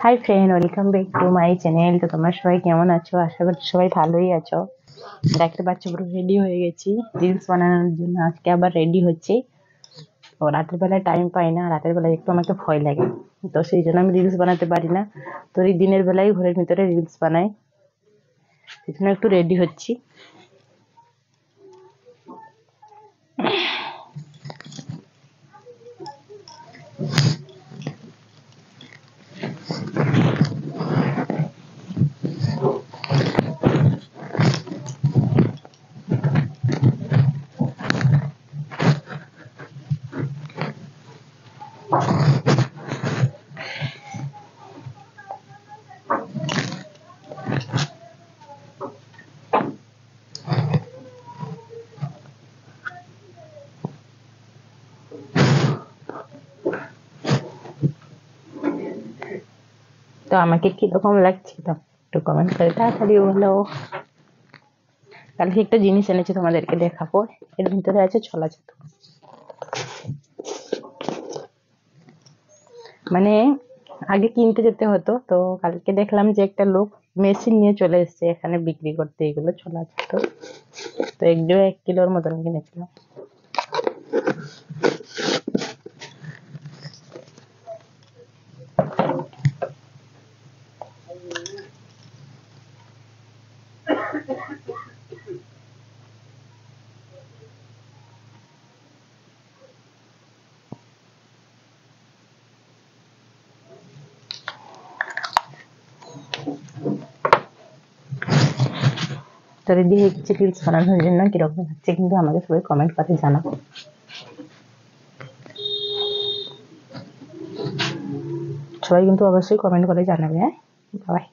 Hi friend, welcome back to my channel. তো তোমরা সবাই কেমন আছো? আশা করছি সবাই ভালোই আছো। দেখতে পাচ্ছ পুরো রেডি হয়ে গেছি রিলস বানানোর জন্য। আজকে আবার রেডি হচ্ছে। তো রাতের বেলায় টাইম পাই না, রাতের বেলায় একটু আমাকে ভয় লাগে, তো সেই জন্য আমি রিলস বানাতে পারি না। তো এই দিনের বেলায় ঘরের ভিতরে রিলস বানাই, সেই জন্য একটু রেডি হচ্ছি। তো আমাকে কিরকম লাগছে তো একটু কমেন্ট করে তাড়াতাড়ি বলো। কালকে একটা জিনিস এনেছি, তোমাদেরকে দেখাবো। এর ভিতরে আছে ছোলা ছাতু। মানে আগে কিনতে যেতে হতো, তো কালকে দেখলাম যে একটা লোক মেশিন নিয়ে চলে এসেছে এখানে বিক্রি করতে এগুলো ছোলা ছাতু। তো এগুলো 1 কিলোর মতন কিনেছিলাম। তো রেডি হয়ে গেছি রিলস বানানোর জন্য। কিরকম লাগছে কিন্তু আমাকে সবাই কমেন্ট করে জানাবো। সবাই কিন্তু অবশ্যই কমেন্ট করে জানাবে। হ্যাঁ, বাই।